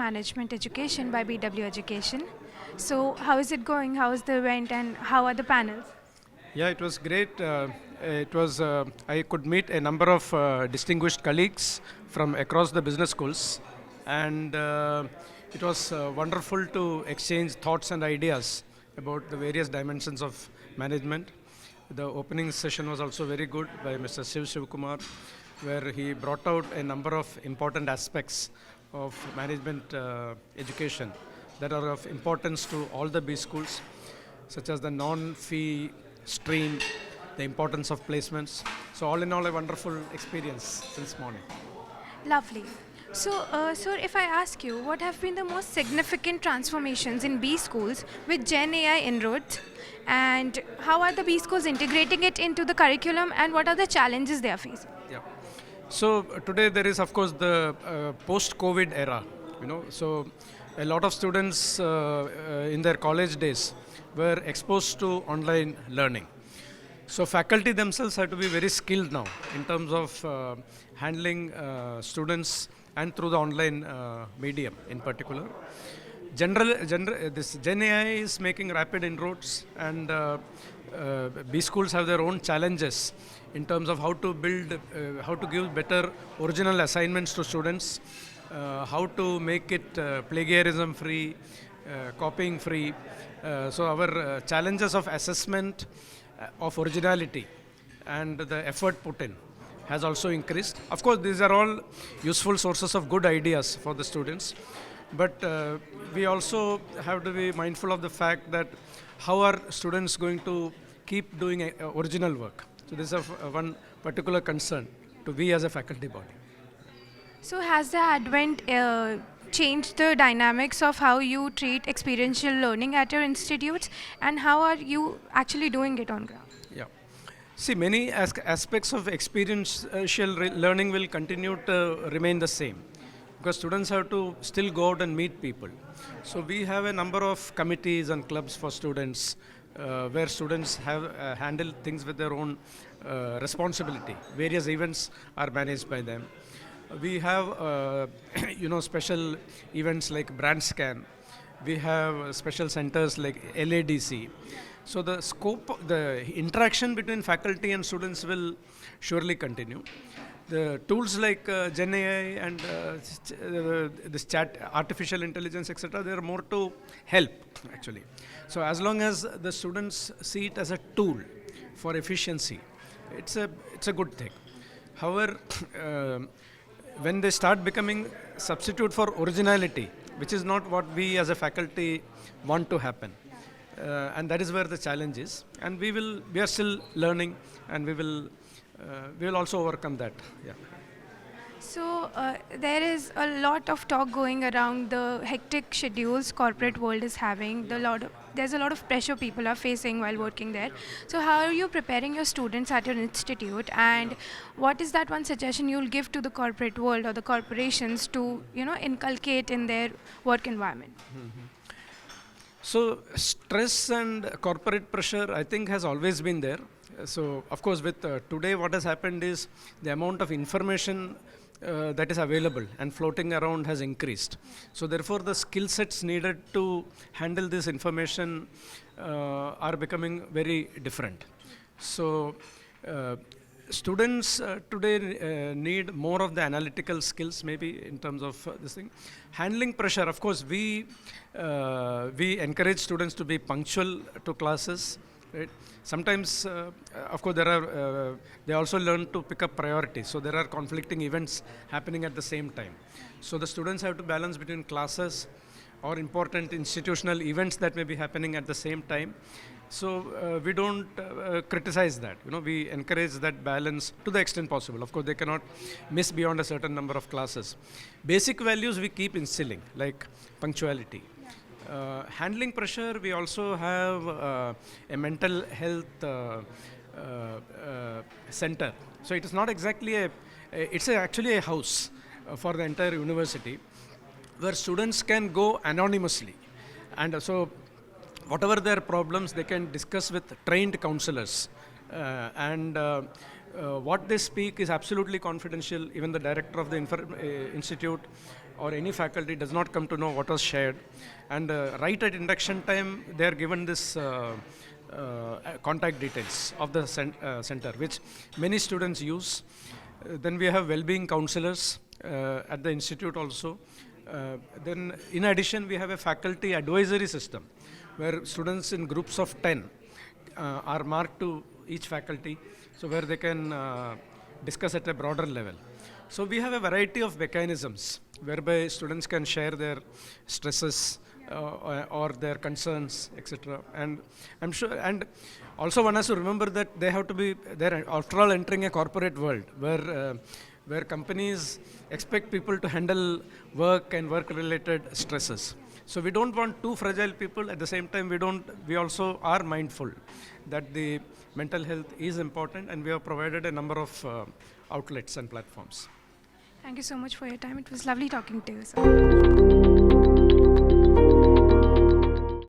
Management Education by BW Education. So, how is it going? How is the event and how are the panels? Yeah, it was great. I could meet a number of distinguished colleagues from across the business schools, and it was wonderful to exchange thoughts and ideas about the various dimensions of management. The opening session was also very good by Mr. Shivkumar, where he brought out a number of important aspects of management education that are of importance to all the B schools, such as the non-fee stream, the importance of placements. So all in all, a wonderful experience since morning. Lovely. So, sir, if I ask you, what have been the most significant transformations in B schools with Gen AI inroads, and how are the B schools integrating it into the curriculum, and what are the challenges they are facing? Yeah. So today there is, of course, the post-COVID era. So a lot of students in their college days were exposed to online learning. So faculty themselves have to be very skilled now in terms of handling students and through the online medium in particular. This Gen AI is making rapid inroads, and B schools have their own challenges in terms of how to build, how to give better original assignments to students, how to make it plagiarism free, copying free. So our challenges of assessment of originality and the effort put in has also increased. Of course, these are all useful sources of good ideas for the students, but we also have to be mindful of the fact that how are students going to keep doing original work. So this is one particular concern to we as a faculty body. So, has the advent changed the dynamics of how you treat experiential learning at your institutes, and how are you actually doing it on ground? Yeah. See, many aspects of experiential learning will continue to remain the same, because students have to still go out and meet people. So we have a number of committees and clubs for students where students have handled things with their own responsibility. Various events are managed by them. We have special events like brand scan. We have special centers like LADC. So the scope, the interaction between faculty and students will surely continue. The tools like Gen AI and this chat, artificial intelligence, etc., they are more to help actually. So as long as the students see it as a tool for efficiency, it's a good thing. However, when they start becoming substitute for originality, which is not what we as a faculty want to happen, and that is where the challenge is. And we are still learning, and we will also overcome that. Yeah. So there is a lot of talk going around the hectic schedules corporate world is having. There's a lot of pressure people are facing while working there. So how are you preparing your students at your institute, and what is that one suggestion you'll give to the corporate world or the corporations to inculcate in their work environment? So stress and corporate pressure, I think, has always been there. So of course, with today, what has happened is the amount of information that is available and floating around has increased. So therefore, the skill sets needed to handle this information are becoming very different. So students today need more of the analytical skills, maybe in terms of this thing. Handling pressure, of course, we encourage students to be punctual to classes. Right? Sometimes, of course, they also learn to pick up priorities. So there are conflicting events happening at the same time. So the students have to balance between classes or important institutional events that may be happening at the same time. So we don't criticize that. We encourage that balance to the extent possible. Of course, they cannot miss beyond a certain number of classes. Basic values we keep instilling, like punctuality. Handling pressure, we also have a mental health center. So it is not exactly it's actually a house for the entire university where students can go anonymously. And so whatever their problems, they can discuss with trained counselors. And what they speak is absolutely confidential. Even the director of the institute or any faculty does not come to know what was shared. And right at induction time, they are given this contact details of the center, which many students use. Then we have well-being counselors at the institute also. Then in addition, we have a faculty advisory system where students in groups of 10 are marked to each faculty, so where they can discuss at a broader level. So we have a variety of mechanisms whereby students can share their stresses or their concerns, etc. And I'm sure, and also one has to remember that they have to be, they're after all entering a corporate world where companies expect people to handle work and work-related stresses. So we don't want too fragile people. At the same time, we also are mindful that the mental health is important, and we have provided a number of outlets and platforms. Thank you so much for your time. It was lovely talking to you, sir.